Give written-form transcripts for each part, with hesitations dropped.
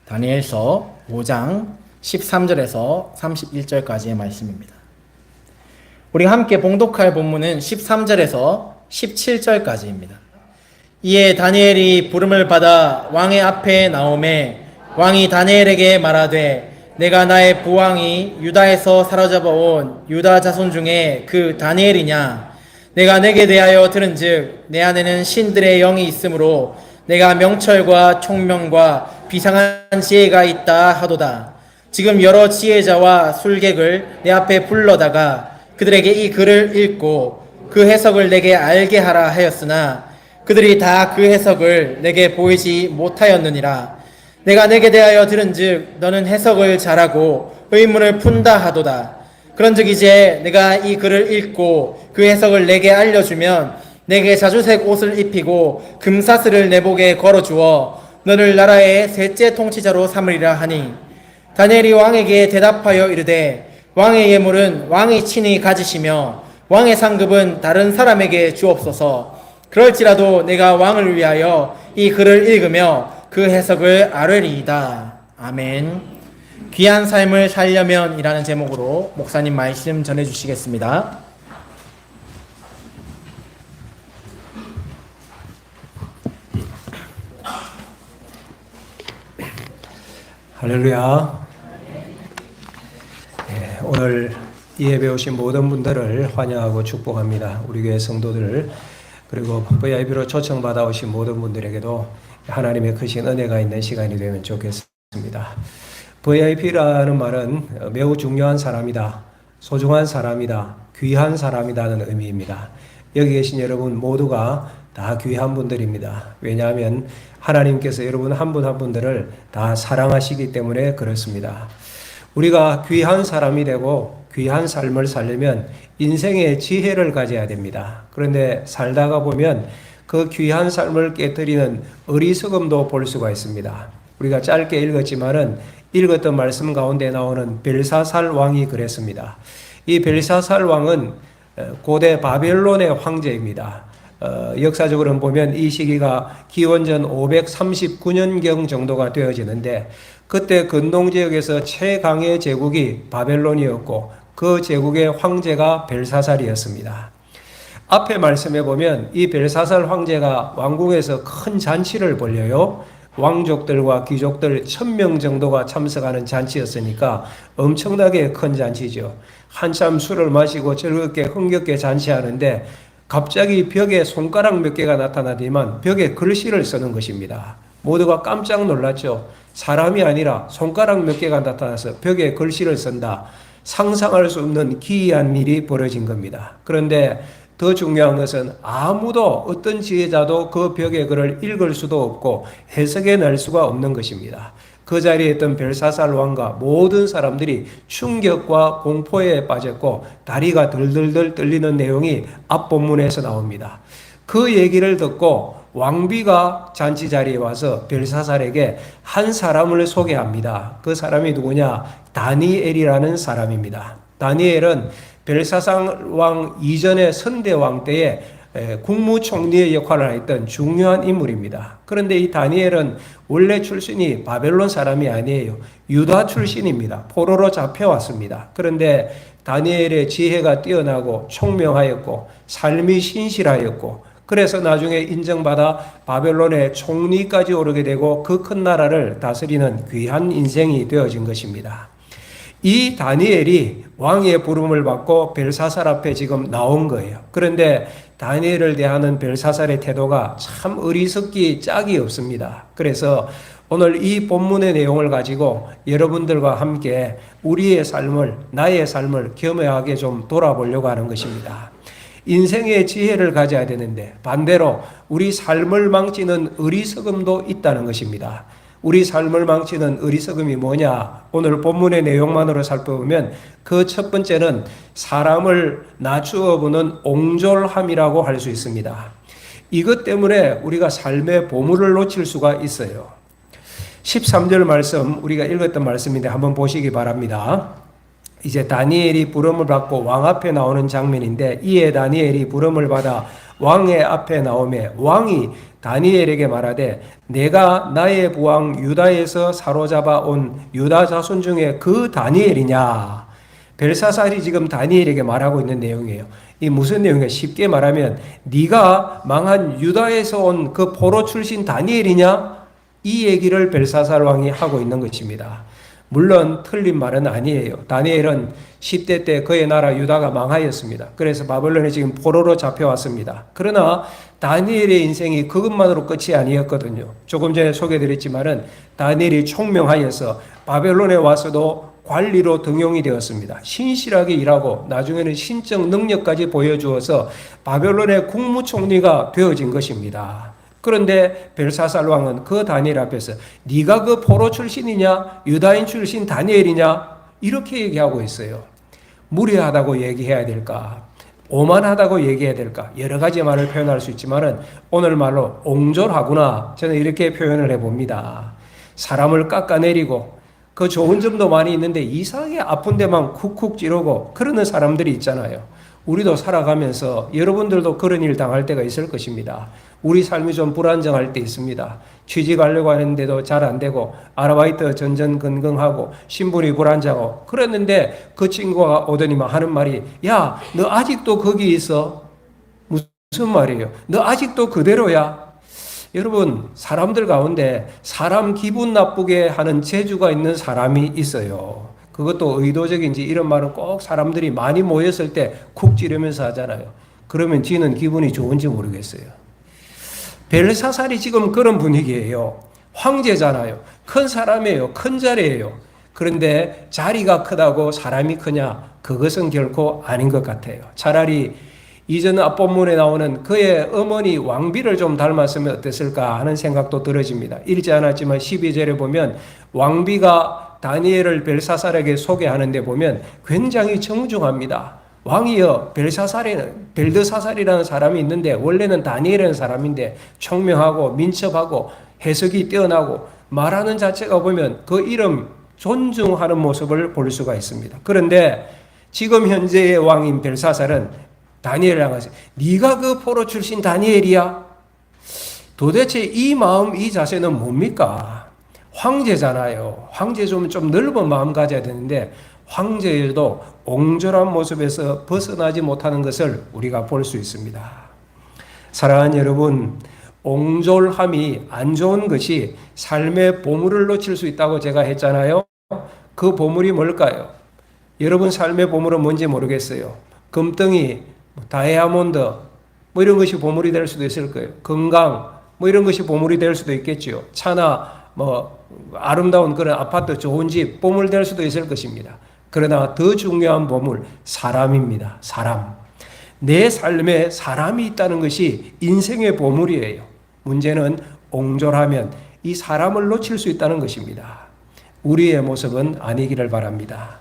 다니엘서 5장 13절에서 31절까지의 말씀입니다. 우리가 함께 봉독할 본문은 13절에서 17절까지입니다. 이에 다니엘이 부름을 받아 왕의 앞에 나오매 왕이 다니엘에게 말하되 내가 나의 부왕이 유다에서 사로잡아 온 유다 자손 중에 그 다니엘이냐? 내가 내게 대하여 들은즉 내 안에는 신들의 영이 있으므로 내가 명철과 총명과 비상한 지혜가 있다 하도다. 지금 여러 지혜자와 술객을 내 앞에 불러다가 그들에게 이 글을 읽고 그 해석을 내게 알게 하라 하였으나 그들이 다 그 해석을 내게 보이지 못하였느니라. 내가 내게 대하여 들은즉 너는 해석을 잘하고 의문을 푼다 하도다. 그런즉 이제 내가 이 글을 읽고 그 해석을 내게 알려주면 내게 자주색 옷을 입히고 금사슬을 내 목에 걸어주어 너를 나라의 셋째 통치자로 삼으리라 하니 다니엘이 왕에게 대답하여 이르되 왕의 예물은 왕이 친히 가지시며 왕의 상급은 다른 사람에게 주옵소서. 그럴지라도 내가 왕을 위하여 이 글을 읽으며 그 해석을 아뢰리이다. 아멘. 귀한 삶을 살려면 이라는 제목으로 목사님 말씀 전해주시겠습니다. 할렐루야. 오늘 이 예배 오신 모든 분들을 환영하고 축복합니다. 우리 교회 성도들 그리고 VIP로 초청받아 오신 모든 분들에게도 하나님의 크신 은혜가 있는 시간이 되면 좋겠습니다. VIP라는 말은 매우 중요한 사람이다, 소중한 사람이다, 귀한 사람이라는 의미입니다. 여기 계신 여러분 모두가 다 귀한 분들입니다. 왜냐하면 하나님께서 여러분 한 분 한 분들을 다 사랑하시기 때문에 그렇습니다. 우리가 귀한 사람이 되고 귀한 삶을 살려면 인생의 지혜를 가져야 됩니다. 그런데 살다가 보면 그 귀한 삶을 깨뜨리는 어리석음도 볼 수가 있습니다. 우리가 짧게 읽었지만은 읽었던 말씀 가운데 나오는 벨사살 왕이 그랬습니다. 이 벨사살 왕은 고대 바벨론의 황제입니다. 역사적으로 보면 이 시기가 기원전 539년경 정도가 되어지는데 그때 근동지역에서 최강의 제국이 바벨론이었고 그 제국의 황제가 벨사살이었습니다. 앞에 말씀해 보면 이 벨사살 황제가 왕궁에서 큰 잔치를 벌려요. 왕족들과 귀족들 1000명 정도가 참석하는 잔치였으니까 엄청나게 큰 잔치죠. 한참 술을 마시고 즐겁게 흥겹게 잔치하는데 갑자기 벽에 손가락 몇 개가 나타나더니만 벽에 글씨를 쓰는 것입니다. 모두가 깜짝 놀랐죠. 사람이 아니라 손가락 몇 개가 나타나서 벽에 글씨를 쓴다. 상상할 수 없는 기이한 일이 벌어진 겁니다. 그런데 더 중요한 것은 아무도 어떤 지혜자도 그 벽의 글을 읽을 수도 없고 해석해 낼 수가 없는 것입니다. 그 자리에 있던 벨사살 왕과 모든 사람들이 충격과 공포에 빠졌고 다리가 들들들 떨리는 내용이 앞본문에서 나옵니다. 그 얘기를 듣고 왕비가 잔치 자리에 와서 벨사살에게 한 사람을 소개합니다. 그 사람이 누구냐? 다니엘이라는 사람입니다. 다니엘은 벨사살 왕 이전의 선대왕 때에 국무총리의 역할을 했던 중요한 인물입니다. 그런데 이 다니엘은 원래 출신이 바벨론 사람이 아니에요. 유다 출신입니다. 포로로 잡혀왔습니다. 그런데 다니엘의 지혜가 뛰어나고 총명하였고 삶이 신실하였고 그래서 나중에 인정받아 바벨론의 총리까지 오르게 되고 그 큰 나라를 다스리는 귀한 인생이 되어진 것입니다. 이 다니엘이 왕의 부름을 받고 벨사살 앞에 지금 나온 거예요. 그런데 다니엘을 대하는 벨사살의 태도가 참 어리석기 짝이 없습니다. 그래서 오늘 이 본문의 내용을 가지고 여러분들과 함께 우리의 삶을, 나의 삶을 겸허하게 좀 돌아보려고 하는 것입니다. 인생의 지혜를 가져야 되는데 반대로 우리 삶을 망치는 어리석음도 있다는 것입니다. 우리 삶을 망치는 어리석음이 뭐냐? 오늘 본문의 내용만으로 살펴보면 그 첫 번째는 사람을 낮추어 보는 옹졸함이라고 할 수 있습니다. 이것 때문에 우리가 삶의 보물을 놓칠 수가 있어요. 13절 말씀 우리가 읽었던 말씀인데 한번 보시기 바랍니다. 이제 다니엘이 부름을 받고 왕 앞에 나오는 장면인데 이에 다니엘이 부름을 받아 왕의 앞에 나오매 왕이 다니엘에게 말하되 내가 나의 부왕 유다에서 사로잡아 온 유다 자손 중에 그 다니엘이냐. 벨사살이 지금 다니엘에게 말하고 있는 내용이에요. 이 무슨 내용이냐? 쉽게 말하면 네가 망한 유다에서 온 그 포로 출신 다니엘이냐? 이 얘기를 벨사살 왕이 하고 있는 것입니다. 물론 틀린 말은 아니에요. 다니엘은 10대 때 그의 나라 유다가 망하였습니다. 그래서 바벨론에 지금 포로로 잡혀왔습니다. 그러나 다니엘의 인생이 그것만으로 끝이 아니었거든요. 조금 전에 소개드렸지만은 다니엘이 총명하여서 바벨론에 와서도 관리로 등용이 되었습니다. 신실하게 일하고 나중에는 신적 능력까지 보여주어서 바벨론의 국무총리가 되어진 것입니다. 그런데 벨사살 왕은 그 다니엘 앞에서 네가 그 포로 출신이냐? 유다인 출신 다니엘이냐? 이렇게 얘기하고 있어요. 무례하다고 얘기해야 될까? 오만하다고 얘기해야 될까? 여러 가지 말을 표현할 수 있지만은 오늘 말로 옹졸하구나. 저는 이렇게 표현을 해봅니다. 사람을 깎아내리고 그 좋은 점도 많이 있는데 이상하게 아픈 데만 쿡쿡 찌르고 그러는 사람들이 있잖아요. 우리도 살아가면서 여러분들도 그런 일 당할 때가 있을 것입니다. 우리 삶이 좀 불안정할 때 있습니다. 취직하려고 하는데도 잘 안 되고 아르바이트 전전긍긍하고 신분이 불안정하고 그랬는데 그 친구가 오더니만 하는 말이 야, 너 아직도 거기 있어? 무슨 말이에요? 너 아직도 그대로야? 여러분, 사람들 가운데 사람 기분 나쁘게 하는 재주가 있는 사람이 있어요. 그것도 의도적인지 이런 말은 꼭 사람들이 많이 모였을 때 쿡 찌르면서 하잖아요. 그러면 지는 기분이 좋은지 모르겠어요. 벨사살이 지금 그런 분위기예요. 황제잖아요. 큰 사람이에요. 큰 자리예요. 그런데 자리가 크다고 사람이 크냐? 그것은 결코 아닌 것 같아요. 차라리 이전 앞본문에 나오는 그의 어머니 왕비를 좀 닮았으면 어땠을까 하는 생각도 들어집니다. 읽지 않았지만 12절에 보면 왕비가 다니엘을 벨사살에게 소개하는데 보면 굉장히 정중합니다. 왕이여, 벨드사살이라는 사람이 있는데 원래는 다니엘이라는 사람인데 총명하고 민첩하고 해석이 뛰어나고 말하는 자체가 보면 그 이름 존중하는 모습을 볼 수가 있습니다. 그런데 지금 현재의 왕인 벨사살은 다니엘을 향해서 네가 그 포로 출신 다니엘이야? 도대체 이 마음, 이 자세는 뭡니까? 황제잖아요. 황제 좀 넓은 마음 가져야 되는데 황제여도 옹졸한 모습에서 벗어나지 못하는 것을 우리가 볼 수 있습니다. 사랑하는 여러분, 옹졸함이 안 좋은 것이 삶의 보물을 놓칠 수 있다고 제가 했잖아요. 그 보물이 뭘까요? 여러분 삶의 보물은 뭔지 모르겠어요. 금덩이, 다이아몬드 뭐 이런 것이 보물이 될 수도 있을 거예요. 건강 뭐 이런 것이 보물이 될 수도 있겠죠. 차나 뭐 아름다운 그런 아파트, 좋은 집 보물 될 수도 있을 것입니다. 그러나 더 중요한 보물, 사람입니다. 사람. 내 삶에 사람이 있다는 것이 인생의 보물이에요. 문제는 옹졸하면 이 사람을 놓칠 수 있다는 것입니다. 우리의 모습은 아니기를 바랍니다.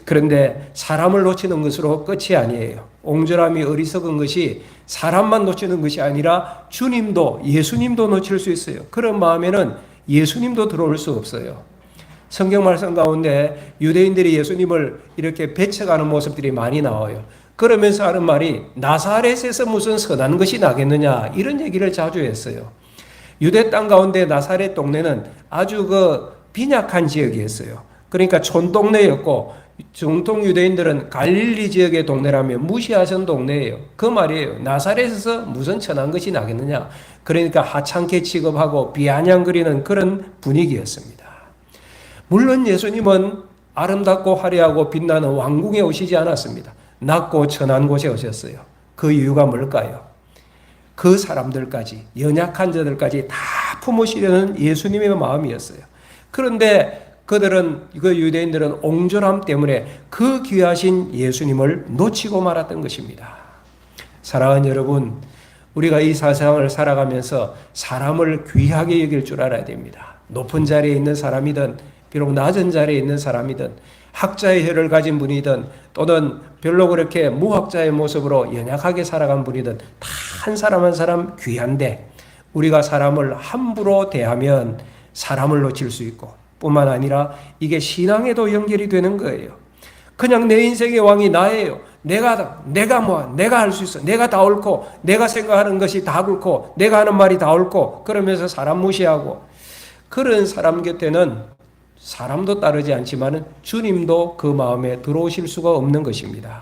그런데 사람을 놓치는 것으로 끝이 아니에요. 옹졸함이 어리석은 것이 사람만 놓치는 것이 아니라 주님도, 예수님도 놓칠 수 있어요. 그런 마음에는 예수님도 들어올 수 없어요. 성경 말씀 가운데 유대인들이 예수님을 이렇게 배척하는 모습들이 많이 나와요. 그러면서 하는 말이 나사렛에서 무슨 선한 것이 나겠느냐 이런 얘기를 자주 했어요. 유대 땅 가운데 나사렛 동네는 아주 빈약한 지역이었어요. 그러니까 촌동네였고 정통 유대인들은 갈릴리 지역의 동네라면 무시하던 동네예요. 그 말이에요. 나사렛에서 무슨 천한 것이 나겠느냐. 그러니까 하찮게 취급하고 비아냥거리는 그런 분위기였습니다. 물론 예수님은 아름답고 화려하고 빛나는 왕궁에 오시지 않았습니다. 낮고 천한 곳에 오셨어요. 그 이유가 뭘까요? 그 사람들까지, 연약한 자들까지 다 품으시려는 예수님의 마음이었어요. 그런데 그들은, 그 유대인들은 옹졸함 때문에 그 귀하신 예수님을 놓치고 말았던 것입니다. 사랑하는 여러분, 우리가 이 세상을 살아가면서 사람을 귀하게 여길 줄 알아야 됩니다. 높은 자리에 있는 사람이든 비록 낮은 자리에 있는 사람이든 학자의 혀를 가진 분이든 또는 별로 그렇게 무학자의 모습으로 연약하게 살아간 분이든 다 한 사람 한 사람 귀한데 우리가 사람을 함부로 대하면 사람을 놓칠 수 있고 뿐만 아니라 이게 신앙에도 연결이 되는 거예요. 그냥 내 인생의 왕이 나예요. 내가 할 수 있어. 내가 다 옳고, 내가 생각하는 것이 다 옳고, 내가 하는 말이 다 옳고, 그러면서 사람 무시하고, 그런 사람 곁에는 사람도 따르지 않지만 주님도 그 마음에 들어오실 수가 없는 것입니다.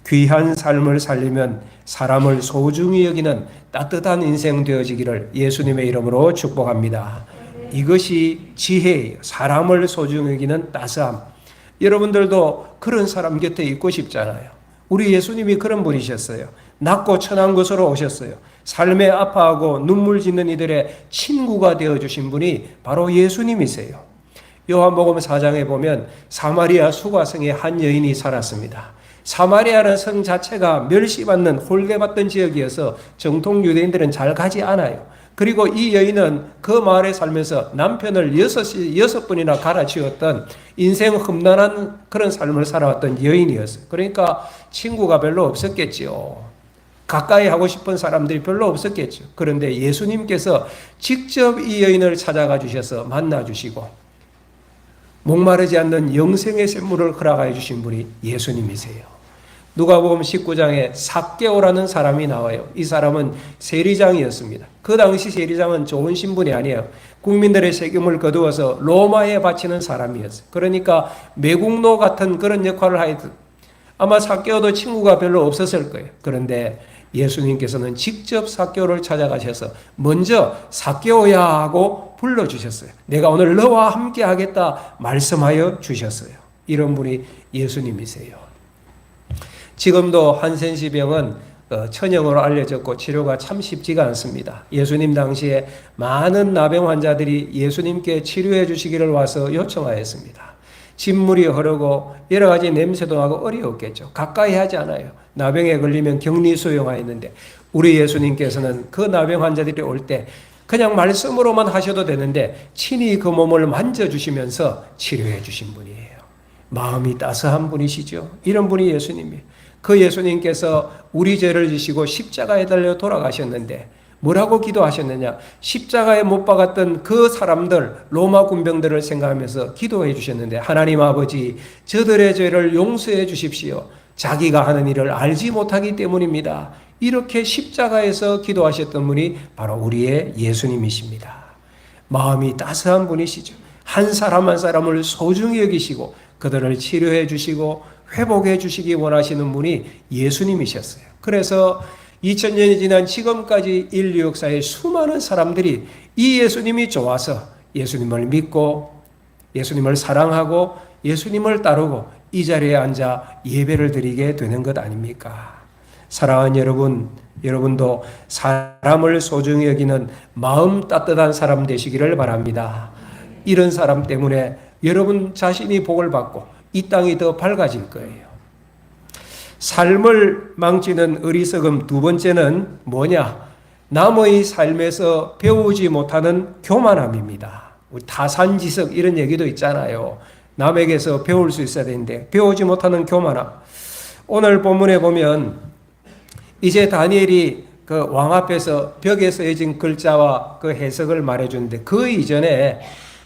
귀한 삶을 살리면 사람을 소중히 여기는 따뜻한 인생 되어지기를 예수님의 이름으로 축복합니다. 이것이 지혜예요. 사람을 소중히 여기는 따스함. 여러분들도 그런 사람 곁에 있고 싶잖아요. 우리 예수님이 그런 분이셨어요. 낮고 천한 곳으로 오셨어요. 삶에 아파하고 눈물 짓는 이들의 친구가 되어주신 분이 바로 예수님이세요. 요한복음 4장에 보면 사마리아 수가성에 한 여인이 살았습니다. 사마리아는 성 자체가 멸시받는 홀대받던 지역이어서 정통 유대인들은 잘 가지 않아요. 그리고 이 여인은 그 마을에 살면서 남편을 여섯 번이나 갈아치웠던 인생 험난한 그런 삶을 살아왔던 여인이었어요. 그러니까 친구가 별로 없었겠지요. 가까이 하고 싶은 사람들이 별로 없었겠죠. 그런데 예수님께서 직접 이 여인을 찾아가 주셔서 만나 주시고 목마르지 않는 영생의 샘물을 허락하여 주신 분이 예수님이세요. 누가복음 19장에 삭개오라는 사람이 나와요. 이 사람은 세리장이었습니다. 그 당시 세리장은 좋은 신분이 아니에요. 국민들의 세금을 거두어서 로마에 바치는 사람이었어요. 그러니까 매국노 같은 그런 역할을 하였던, 아마 삭개오도 친구가 별로 없었을 거예요. 그런데 예수님께서는 직접 삭개오를 찾아가셔서 먼저 삭개오야 하고 불러주셨어요. 내가 오늘 너와 함께 하겠다 말씀하여 주셨어요. 이런 분이 예수님이세요. 지금도 한센시병은 천형으로 알려졌고 치료가 참 쉽지가 않습니다. 예수님 당시에 많은 나병 환자들이 예수님께 치료해 주시기를 와서 요청하였습니다. 진물이 흐르고 여러 가지 냄새도 나고 어려웠겠죠. 가까이 하지 않아요. 나병에 걸리면 격리 수용하였는데 우리 예수님께서는 그 나병 환자들이 올 때 그냥 말씀으로만 하셔도 되는데 친히 그 몸을 만져주시면서 치료해 주신 분이에요. 마음이 따스한 분이시죠. 이런 분이 예수님이에요. 그 예수님께서 우리 죄를 지시고 십자가에 달려 돌아가셨는데 뭐라고 기도하셨느냐? 십자가에 못 박았던 그 사람들, 로마 군병들을 생각하면서 기도해 주셨는데 하나님 아버지, 저들의 죄를 용서해 주십시오. 자기가 하는 일을 알지 못하기 때문입니다. 이렇게 십자가에서 기도하셨던 분이 바로 우리의 예수님이십니다. 마음이 따스한 분이시죠. 한 사람 한 사람을 소중히 여기시고 그들을 치료해 주시고 회복해 주시기 원하시는 분이 예수님이셨어요. 그래서 2000년이 지난 지금까지 인류 역사에 수많은 사람들이 이 예수님이 좋아서 예수님을 믿고 예수님을 사랑하고 예수님을 따르고 이 자리에 앉아 예배를 드리게 되는 것 아닙니까? 사랑하는 여러분, 여러분도 사람을 소중히 여기는 마음 따뜻한 사람 되시기를 바랍니다. 이런 사람 때문에 여러분 자신이 복을 받고 이 땅이 더 밝아질 거예요. 삶을 망치는 어리석음 두 번째는 뭐냐? 남의 삶에서 배우지 못하는 교만함입니다. 우리 타산지석 이런 얘기도 있잖아요. 남에게서 배울 수 있어야 되는데 배우지 못하는 교만함. 오늘 본문에 보면 이제 다니엘이 그 왕 앞에서 벽에 쓰여진 글자와 그 해석을 말해주는데 그 이전에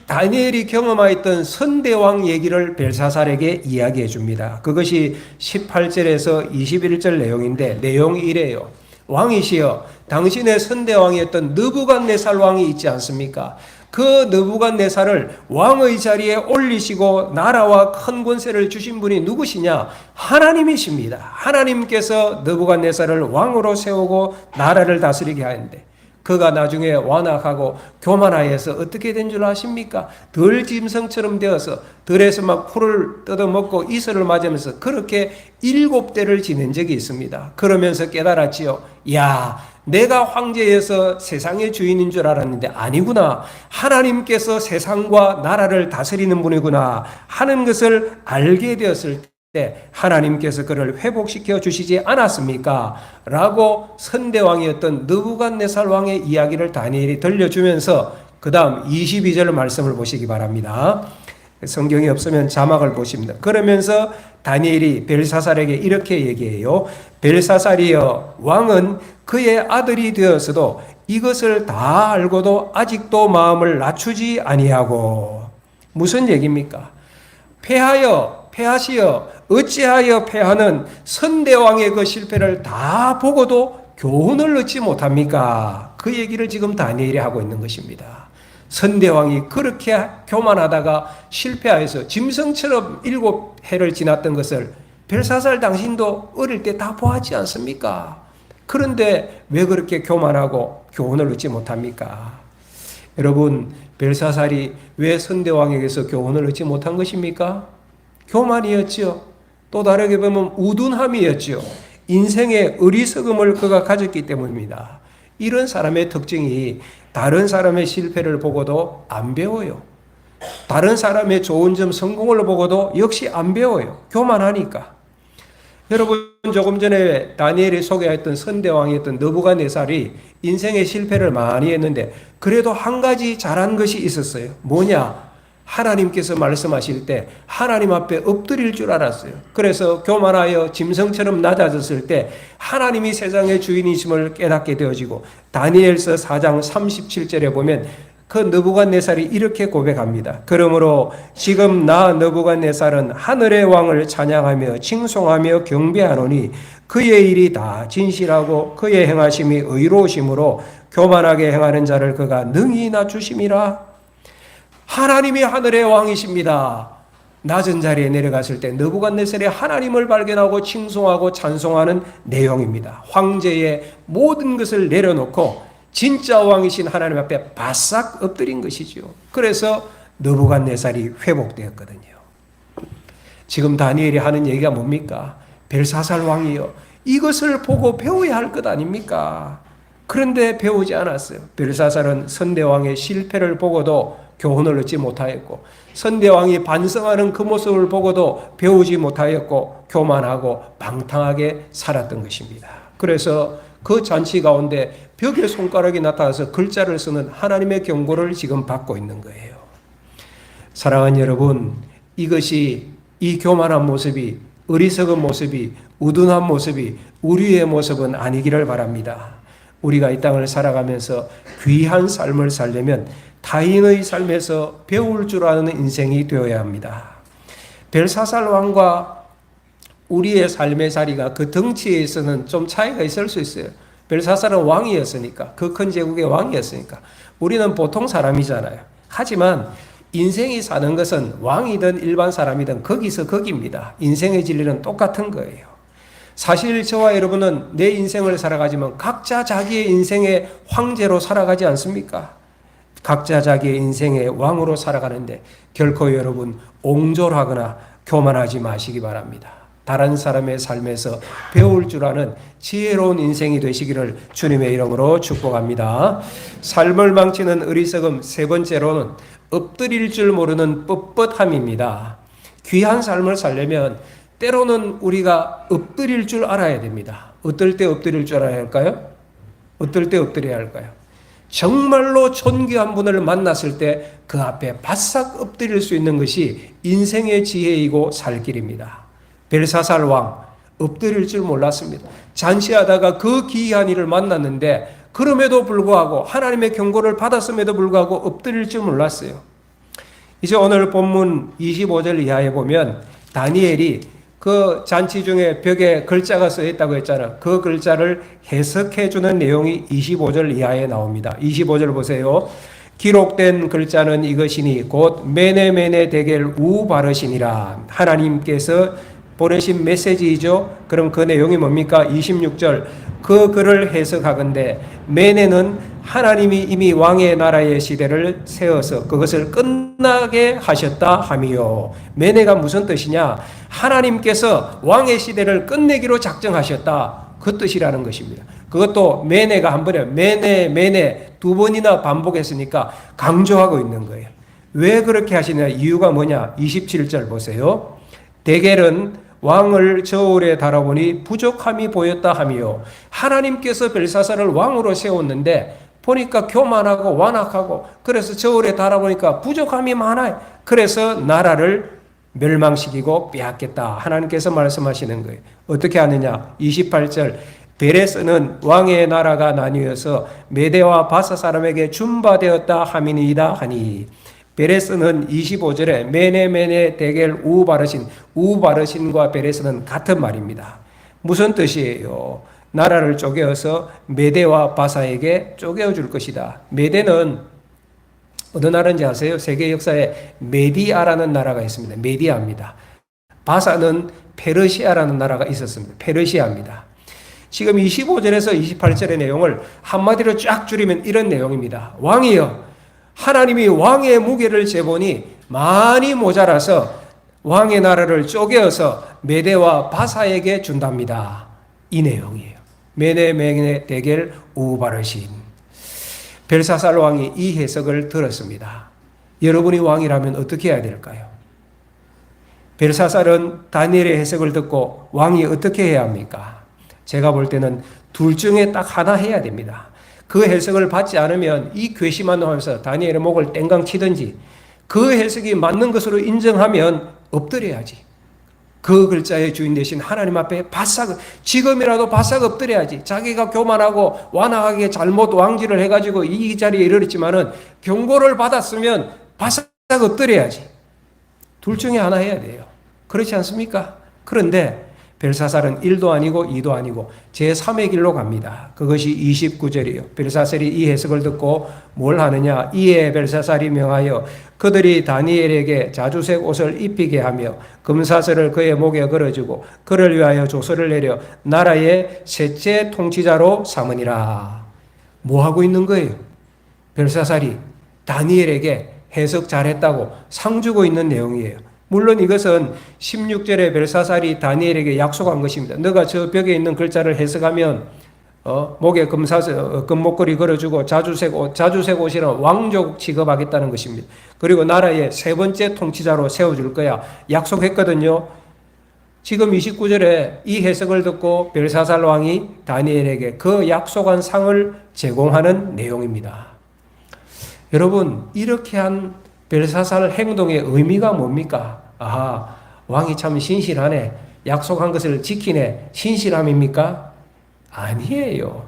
다니엘이 경험하였던 선대왕 얘기를 벨사살에게 이야기해 줍니다. 그것이 18절에서 21절 내용인데 내용이 이래요. 왕이시여, 당신의 선대왕이었던 느부갓네살 왕이 있지 않습니까? 그 느부갓네살을 왕의 자리에 올리시고 나라와 큰 권세를 주신 분이 누구시냐? 하나님이십니다. 하나님께서 느부갓네살을 왕으로 세우고 나라를 다스리게 하는데 그가 나중에 완악하고 교만하여서 어떻게 된 줄 아십니까? 들짐승처럼 되어서 들에서 막 풀을 뜯어먹고 이슬을 맞으면서 그렇게 7대를 지낸 적이 있습니다. 그러면서 깨달았지요. 야, 내가 황제여서 세상의 주인인 줄 알았는데 아니구나. 하나님께서 세상과 나라를 다스리는 분이구나 하는 것을 알게 되었을 때 하나님께서 그를 회복시켜 주시지 않았습니까? 라고 선대왕이었던 느부갓네살 왕의 이야기를 다니엘이 들려주면서 그 다음 22절 말씀을 보시기 바랍니다. 성경이 없으면 자막을 보십니다. 그러면서 다니엘이 벨사살에게 이렇게 얘기해요. 벨사살이여, 왕은 그의 아들이 되었어도 이것을 다 알고도 아직도 마음을 낮추지 아니하고. 무슨 얘기입니까? 패하여 패하시어 어찌하여 패하는 선대왕의 그 실패를 다 보고도 교훈을 얻지 못합니까? 그 얘기를 지금 다니엘이 하고 있는 것입니다. 선대왕이 그렇게 교만하다가 실패하여서 짐승처럼 7해를 지났던 것을 벨사살 당신도 어릴 때 다 보았지 않습니까? 그런데 왜 그렇게 교만하고 교훈을 얻지 못합니까? 여러분, 벨사살이 왜 선대왕에게서 교훈을 얻지 못한 것입니까? 교만이었죠. 또 다르게 보면 우둔함이었죠. 인생의 어리석음을 그가 가졌기 때문입니다. 이런 사람의 특징이 다른 사람의 실패를 보고도 안 배워요. 다른 사람의 좋은 점, 성공을 보고도 역시 안 배워요. 교만하니까. 여러분, 조금 전에 다니엘이 소개했던 선대왕이었던 느부갓네살이 인생의 실패를 많이 했는데 그래도 한 가지 잘한 것이 있었어요. 뭐냐? 하나님께서 말씀하실 때 하나님 앞에 엎드릴 줄 알았어요. 그래서 교만하여 짐승처럼 낮아졌을 때 하나님이 세상의 주인이심을 깨닫게 되어지고, 다니엘서 4장 37절에 보면 그 느부갓네살이 이렇게 고백합니다. 그러므로 지금 나 느부갓네살은 하늘의 왕을 찬양하며 칭송하며 경배하노니 그의 일이 다 진실하고 그의 행하심이 의로우심으로 교만하게 행하는 자를 그가 능히 낮추심이라. 하나님이 하늘의 왕이십니다. 낮은 자리에 내려갔을 때 느부갓네살이 하나님을 발견하고 칭송하고 찬송하는 내용입니다. 황제의 모든 것을 내려놓고 진짜 왕이신 하나님 앞에 바싹 엎드린 것이죠. 그래서 느부갓네살이 회복되었거든요. 지금 다니엘이 하는 얘기가 뭡니까? 벨사살 왕이요, 이것을 보고 배워야 할 것 아닙니까? 그런데 배우지 않았어요. 벨사살은 선대왕의 실패를 보고도 교훈을 얻지 못하였고, 선대왕이 반성하는 그 모습을 보고도 배우지 못하였고, 교만하고 방탕하게 살았던 것입니다. 그래서 그 잔치 가운데 벽에 손가락이 나타나서 글자를 쓰는 하나님의 경고를 지금 받고 있는 거예요. 사랑하는 여러분, 이것이, 이 교만한 모습이, 어리석은 모습이, 우둔한 모습이 우리의 모습은 아니기를 바랍니다. 우리가 이 땅을 살아가면서 귀한 삶을 살려면 타인의 삶에서 배울 줄 아는 인생이 되어야 합니다. 벨사살 왕과 우리의 삶의 자리가 그 덩치에 있어서는 좀 차이가 있을 수 있어요. 벨사살은 왕이었으니까, 그 큰 제국의 왕이었으니까. 우리는 보통 사람이잖아요. 하지만 인생이 사는 것은 왕이든 일반 사람이든 거기서 거기입니다. 인생의 진리는 똑같은 거예요. 사실 저와 여러분은 내 인생을 살아가지만 각자 자기의 인생의 황제로 살아가지 않습니까? 각자 자기의 인생의 왕으로 살아가는데 결코 여러분 옹졸하거나 교만하지 마시기 바랍니다. 다른 사람의 삶에서 배울 줄 아는 지혜로운 인생이 되시기를 주님의 이름으로 축복합니다. 삶을 망치는 어리석음, 세 번째로는 엎드릴 줄 모르는 뻣뻣함입니다. 귀한 삶을 살려면 때로는 우리가 엎드릴 줄 알아야 됩니다. 어떨 때 엎드릴 줄 알아야 할까요? 어떨 때 엎드려야 할까요? 정말로 존귀한 분을 만났을 때 그 앞에 바싹 엎드릴 수 있는 것이 인생의 지혜이고 살 길입니다. 벨사살 왕, 엎드릴 줄 몰랐습니다. 잔치하다가 그 기이한 이를 만났는데 그럼에도 불구하고, 하나님의 경고를 받았음에도 불구하고 엎드릴 줄 몰랐어요. 이제 오늘 본문 25절 이하에 보면 다니엘이 그 잔치 중에 벽에 글자가 써 있다고 했잖아요. 그 글자를 해석해 주는 내용이 25절 이하에 나옵니다. 25절 보세요. 기록된 글자는 이것이니 곧 메네메네 데겔 우바르시니라. 하나님께서 보내신 메시지이죠. 그럼 그 내용이 뭡니까? 26절. 그 글을 해석하건대 메네는 하나님이 이미 왕의 나라의 시대를 세워서 그것을 끝나게 하셨다 함이요. 메네가 무슨 뜻이냐? 하나님께서 왕의 시대를 끝내기로 작정하셨다. 그 뜻이라는 것입니다. 그것도 메네가 한 번에 메네 두 번이나 반복했으니까 강조하고 있는 거예요. 왜 그렇게 하시냐? 이유가 뭐냐? 27절 보세요. 데겔은 왕을 저울에 달아보니 부족함이 보였다 하며, 하나님께서 벨사살을 왕으로 세웠는데 보니까 교만하고 완악하고, 그래서 저울에 달아보니까 부족함이 많아요. 그래서 나라를 멸망시키고 빼앗겠다. 하나님께서 말씀하시는 거예요. 어떻게 하느냐? 28절. 베레스는 왕의 나라가 나뉘어서 메대와 바사 사람에게 준바되었다 함이니이다 하니, 베레스는 25절에 메네 데겔 우바르신과 베레스는 같은 말입니다. 무슨 뜻이에요? 나라를 쪼개어서 메대와 바사에게 쪼개어 줄 것이다. 메대는 어느 나라인지 아세요? 세계 역사에 메디아라는 나라가 있습니다. 메디아입니다. 바사는 페르시아라는 나라가 있었습니다. 페르시아입니다. 지금 25절에서 28절의 내용을 한마디로 쫙 줄이면 이런 내용입니다. 왕이여, 하나님이 왕의 무게를 재보니 많이 모자라서 왕의 나라를 쪼개어서 메대와 바사에게 준답니다. 이 내용이에요. 메네 데겔 우바르신. 벨사살 왕이 이 해석을 들었습니다. 여러분이 왕이라면 어떻게 해야 될까요? 벨사살은 다니엘의 해석을 듣고 왕이 어떻게 해야 합니까? 제가 볼 때는 둘 중에 딱 하나 해야 됩니다. 그 해석을 받지 않으면 이 괘씸한 하면서 다니엘의 목을 땡강 치든지, 그 해석이 맞는 것으로 인정하면 엎드려야지. 그 글자의 주인 되신 하나님 앞에 바싹, 지금이라도 바싹 엎드려야지. 자기가 교만하고 완악하게 잘못 왕질을 해가지고 이 자리에 이르렀지만은 경고를 받았으면 바싹 엎드려야지. 둘 중에 하나 해야 돼요. 그렇지 않습니까? 그런데 벨사살은 1도 아니고 2도 아니고 제3의 길로 갑니다. 그것이 29절이에요. 벨사살이 이 해석을 듣고 뭘 하느냐? 이에 벨사살이 명하여 그들이 다니엘에게 자주색 옷을 입히게 하며 금사슬을 그의 목에 걸어주고 그를 위하여 조서를 내려 나라의 셋째 통치자로 삼으니라. 뭐 하고 있는 거예요? 벨사살이 다니엘에게 해석 잘했다고 상 주고 있는 내용이에요. 물론 이것은 16절에 벨사살이 다니엘에게 약속한 것입니다. 너가 저 벽에 있는 글자를 해석하면 목에 금목걸이 걸어주고 자주색 옷이란 왕족 취급하겠다는 것입니다. 그리고 나라의 세 번째 통치자로 세워줄 거야. 약속했거든요. 지금 29절에 이 해석을 듣고 벨사살 왕이 다니엘에게 그 약속한 상을 제공하는 내용입니다. 여러분, 이렇게 한 벨사살 행동의 의미가 뭡니까? 아하, 왕이 참 신실하네. 약속한 것을 지키네. 신실함입니까? 아니에요.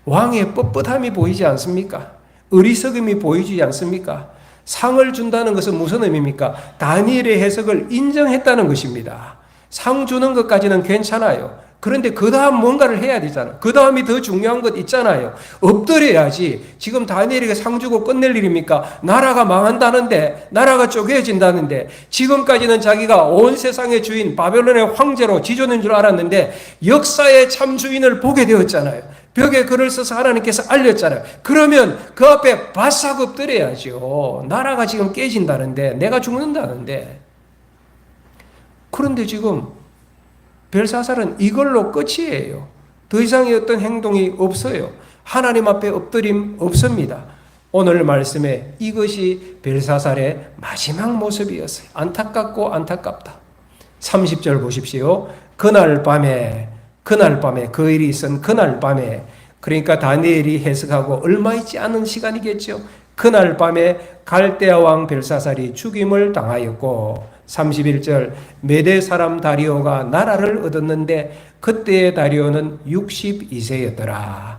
왕의 뻣뻣함이 보이지 않습니까? 어리석음이 보이지 않습니까? 상을 준다는 것은 무슨 의미입니까? 다니엘의 해석을 인정했다는 것입니다. 상 주는 것까지는 괜찮아요. 그런데 그 다음 뭔가를 해야 되잖아요. 그 다음이 더 중요한 것 있잖아요. 엎드려야지. 지금 다니엘에게 상 주고 끝낼 일입니까? 나라가 망한다는데, 나라가 쪼개진다는데, 지금까지는 자기가 온 세상의 주인, 바벨론의 황제로 지존인 줄 알았는데, 역사의 참 주인을 보게 되었잖아요. 벽에 글을 써서 하나님께서 알렸잖아요. 그러면 그 앞에 바싹 엎드려야죠. 나라가 지금 깨진다는데, 내가 죽는다는데. 그런데 지금 벨사살은 이걸로 끝이에요. 더 이상의 어떤 행동이 없어요. 하나님 앞에 엎드림 없습니다. 오늘 말씀에 이것이 벨사살의 마지막 모습이었어요. 안타깝고 안타깝다. 30절 보십시오. 그날 밤에 그 일이 있은 그날 밤에, 그러니까 다니엘이 해석하고 얼마 있지 않은 시간이겠죠. 그날 밤에 갈대아 왕 벨사살이 죽임을 당하였고, 31절 메대 사람 다리오가 나라를 얻었는데 그때의 다리오는 62세였더라.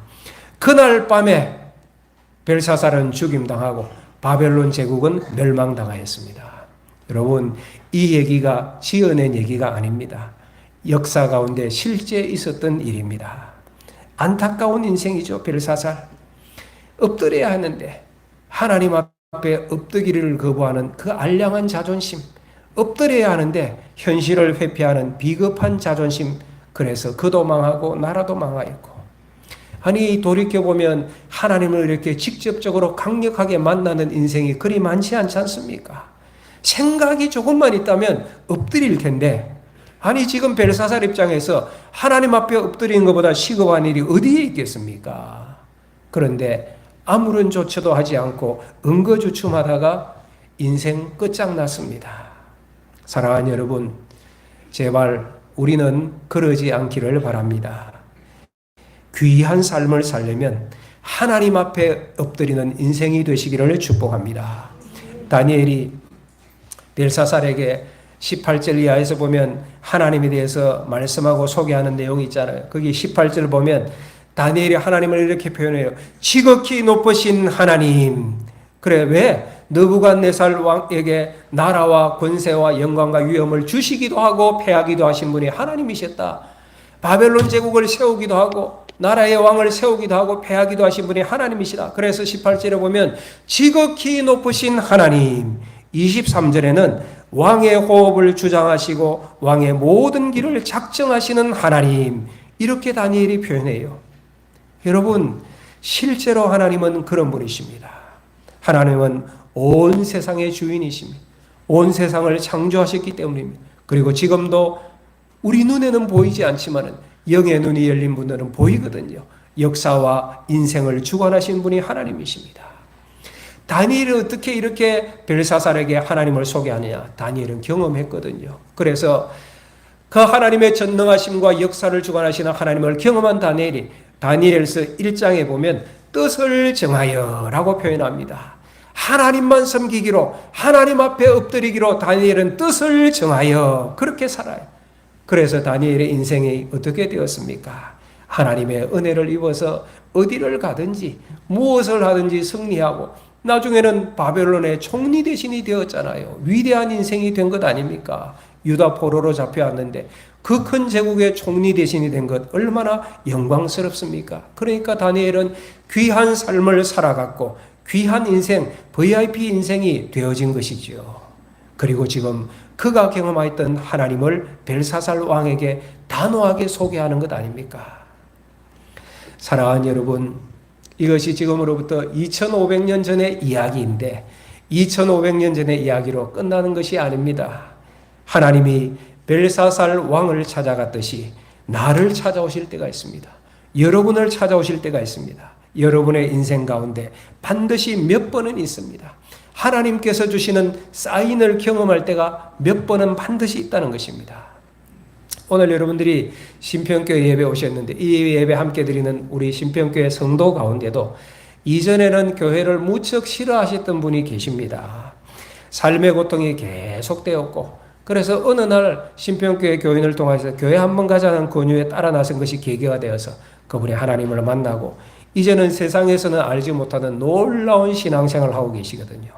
그날 밤에 벨사살은 죽임당하고 바벨론 제국은 멸망당하였습니다. 여러분, 이 얘기가 지어낸 얘기가 아닙니다. 역사 가운데 실제 있었던 일입니다. 안타까운 인생이죠. 벨사살. 엎드려야 하는데 하나님 앞에 엎드기를 거부하는 그 알량한 자존심, 엎드려야 하는데 현실을 회피하는 비겁한 자존심, 그래서 그도 망하고 나라도 망하였고. 아니, 돌이켜보면 하나님을 이렇게 직접적으로 강력하게 만나는 인생이 그리 많지 않지 않습니까? 생각이 조금만 있다면 엎드릴 텐데, 아니 지금 벨사살 입장에서 하나님 앞에 엎드리는 것보다 시급한 일이 어디에 있겠습니까? 그런데 아무런 조처도 하지 않고 응거주춤하다가 인생 끝장났습니다. 사랑하는 여러분, 제발 우리는 그러지 않기를 바랍니다. 귀한 삶을 살려면 하나님 앞에 엎드리는 인생이 되시기를 축복합니다. 다니엘이 벨사살에게 18절 이하에서 보면 하나님에 대해서 말씀하고 소개하는 내용이 있잖아요. 거기 18절 보면 다니엘이 하나님을 이렇게 표현해요. 지극히 높으신 하나님. 그래, 왜? 느부갓네살 왕에게 나라와 권세와 영광과 위엄을 주시기도 하고 패하기도 하신 분이 하나님이셨다. 바벨론 제국을 세우기도 하고 나라의 왕을 세우기도 하고 패하기도 하신 분이 하나님이시다. 그래서 18절에 보면 지극히 높으신 하나님, 23절에는 왕의 호흡을 주장하시고 왕의 모든 길을 작정하시는 하나님, 이렇게 다니엘이 표현해요. 여러분, 실제로 하나님은 그런 분이십니다. 하나님은 온 세상의 주인이십니다. 온 세상을 창조하셨기 때문입니다. 그리고 지금도 우리 눈에는 보이지 않지만 영의 눈이 열린 분들은 보이거든요. 역사와 인생을 주관하신 분이 하나님이십니다. 다니엘이 어떻게 이렇게 벨사살에게 하나님을 소개하느냐? 다니엘은 경험했거든요. 그래서 그 하나님의 전능하심과 역사를 주관하시는 하나님을 경험한 다니엘이 다니엘서 1장에 보면 뜻을 정하여 라고 표현합니다. 하나님만 섬기기로, 하나님 앞에 엎드리기로 다니엘은 뜻을 정하여 그렇게 살아요. 그래서 다니엘의 인생이 어떻게 되었습니까? 하나님의 은혜를 입어서 어디를 가든지 무엇을 하든지 승리하고 나중에는 바벨론의 총리 대신이 되었잖아요. 위대한 인생이 된 것 아닙니까? 유다 포로로 잡혀왔는데 그 큰 제국의 총리 대신이 된 것 얼마나 영광스럽습니까? 그러니까 다니엘은 귀한 삶을 살아갔고 귀한 인생, VIP 인생이 되어진 것이죠. 그리고 지금 그가 경험했던 하나님을 벨사살 왕에게 단호하게 소개하는 것 아닙니까? 사랑하는 여러분, 이것이 지금으로부터 2500년 전의 이야기인데 2500년 전의 이야기로 끝나는 것이 아닙니다. 하나님이 벨사살 왕을 찾아갔듯이 나를 찾아오실 때가 있습니다. 여러분을 찾아오실 때가 있습니다. 여러분의 인생 가운데 반드시 몇 번은 있습니다. 하나님께서 주시는 사인을 경험할 때가 몇 번은 반드시 있다는 것입니다. 오늘 여러분들이 신평교회 예배 오셨는데 이 예배 함께 드리는 우리 신평교회 성도 가운데도 이전에는 교회를 무척 싫어하셨던 분이 계십니다. 삶의 고통이 계속되었고 그래서 어느 날 신평교회 교인을 통해서 교회 한번 가자는 권유에 따라 나선 것이 계기가 되어서 그분이 하나님을 만나고 이제는 세상에서는 알지 못하는 놀라운 신앙생활을 하고 계시거든요.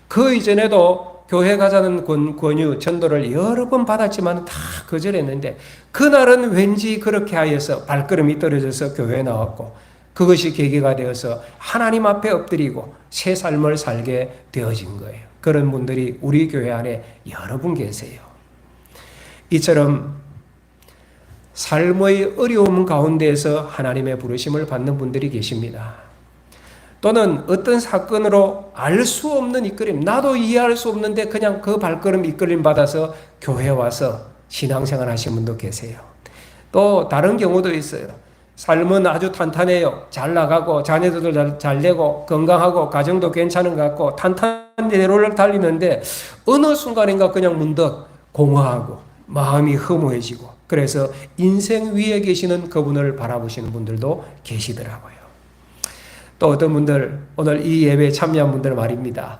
그 이전에도 교회 가자는 권유, 전도를 여러 번 받았지만 다 거절했는데 그날은 왠지 그렇게 하여서 발걸음이 떨어져서 교회에 나왔고 그것이 계기가 되어서 하나님 앞에 엎드리고 새 삶을 살게 되어진 거예요. 그런 분들이 우리 교회 안에 여러 분 계세요. 이처럼 삶의 어려움 가운데에서 하나님의 부르심을 받는 분들이 계십니다. 또는 어떤 사건으로 알 수 없는 이끌림, 나도 이해할 수 없는데 그냥 그 발걸음 이끌림 받아서 교회에 와서 신앙생활 하신 분도 계세요. 또 다른 경우도 있어요. 삶은 아주 탄탄해요. 잘 나가고 자녀들도 잘 되고 건강하고 가정도 괜찮은 것 같고 탄탄한 대로를 달리는데 어느 순간인가 그냥 문득 공허하고 마음이 허무해지고 그래서 인생 위에 계시는 그분을 바라보시는 분들도 계시더라고요. 또 어떤 분들 오늘 이 예배에 참여한 분들 말입니다.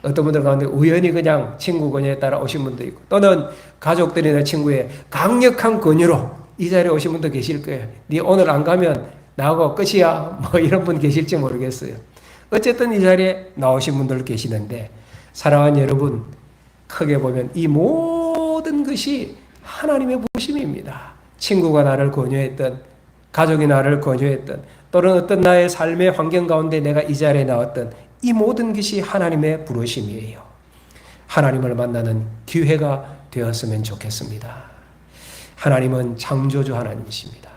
어떤 분들 가운데 우연히 그냥 친구 권유에 따라 오신 분도 있고 또는 가족들이나 친구의 강력한 권유로 이 자리에 오신 분도 계실 거예요. 네 오늘 안 가면 나하고 끝이야. 뭐 이런 분 계실지 모르겠어요. 어쨌든 이 자리에 나오신 분들 계시는데 사랑하는 여러분, 크게 보면 이 모든 것이 하나님의 부심입니다. 친구가 나를 권유했던, 가족이 나를 권유했던, 또는 어떤 나의 삶의 환경 가운데 내가 이 자리에 나왔던 이 모든 것이 하나님의 부르심이에요. 하나님을 만나는 기회가 되었으면 좋겠습니다. 하나님은 창조주 하나님이십니다.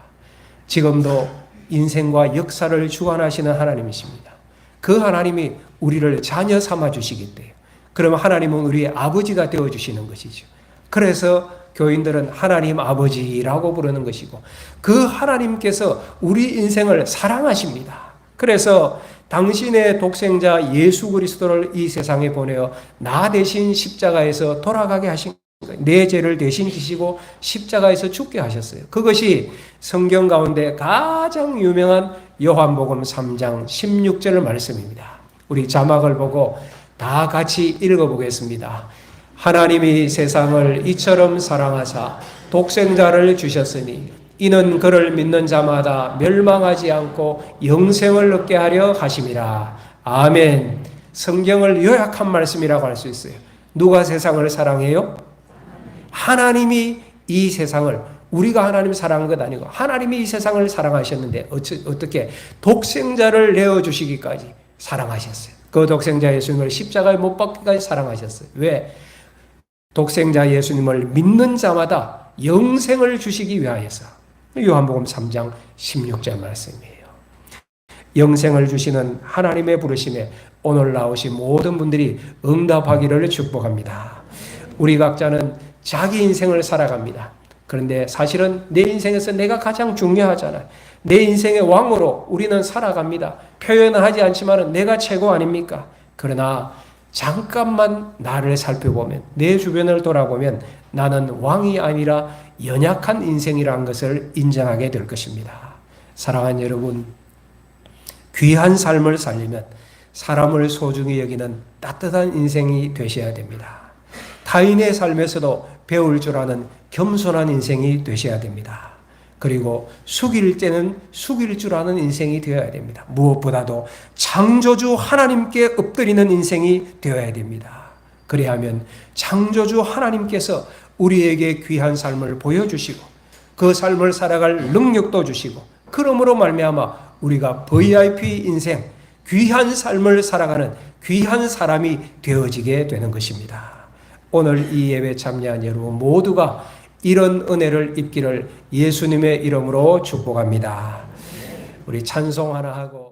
지금도 인생과 역사를 주관하시는 하나님이십니다. 그 하나님이 우리를 자녀 삼아 주시기 때문에 그러면 하나님은 우리의 아버지가 되어주시는 것이죠. 그래서 교인들은 하나님 아버지라고 부르는 것이고 그 하나님께서 우리 인생을 사랑하십니다. 그래서 당신의 독생자 예수 그리스도를 이 세상에 보내어 나 대신 십자가에서 돌아가게 하신 거예요. 내 죄를 대신 지시고 십자가에서 죽게 하셨어요. 그것이 성경 가운데 가장 유명한 요한복음 3장 16절 말씀입니다. 우리 자막을 보고 다 같이 읽어보겠습니다. 하나님이 세상을 이처럼 사랑하사 독생자를 주셨으니 이는 그를 믿는 자마다 멸망하지 않고 영생을 얻게 하려 하심이라. 아멘. 성경을 요약한 말씀이라고 할 수 있어요. 누가 세상을 사랑해요? 하나님이 이 세상을, 우리가 하나님 사랑한 것 아니고 하나님이 이 세상을 사랑하셨는데 어떻게 독생자를 내어주시기까지 사랑하셨어요. 그 독생자 예수님을 십자가에 못 박기까지 사랑하셨어요. 왜? 독생자 예수님을 믿는 자마다 영생을 주시기 위하여서. 요한복음 3장 16절 말씀이에요. 영생을 주시는 하나님의 부르심에 오늘 나오신 모든 분들이 응답하기를 축복합니다. 우리 각자는 자기 인생을 살아갑니다. 그런데 사실은 내 인생에서 내가 가장 중요하잖아요. 내 인생의 왕으로 우리는 살아갑니다. 표현은 하지 않지만 내가 최고 아닙니까? 그러나 잠깐만 나를 살펴보면, 내 주변을 돌아보면 나는 왕이 아니라 연약한 인생이라는 것을 인정하게 될 것입니다. 사랑하는 여러분, 귀한 삶을 살려면 사람을 소중히 여기는 따뜻한 인생이 되셔야 됩니다. 타인의 삶에서도 배울 줄 아는 겸손한 인생이 되셔야 됩니다. 그리고 숙일 때는 숙일 줄 아는 인생이 되어야 됩니다. 무엇보다도 창조주 하나님께 엎드리는 인생이 되어야 됩니다. 그래야 하면 창조주 하나님께서 우리에게 귀한 삶을 보여주시고 그 삶을 살아갈 능력도 주시고, 그러므로 말미암아 우리가 VIP 인생, 귀한 삶을 살아가는 귀한 사람이 되어지게 되는 것입니다. 오늘 이 예배 참여한 여러분 모두가 이런 은혜를 입기를 예수님의 이름으로 축복합니다. 우리 찬송 하나 하고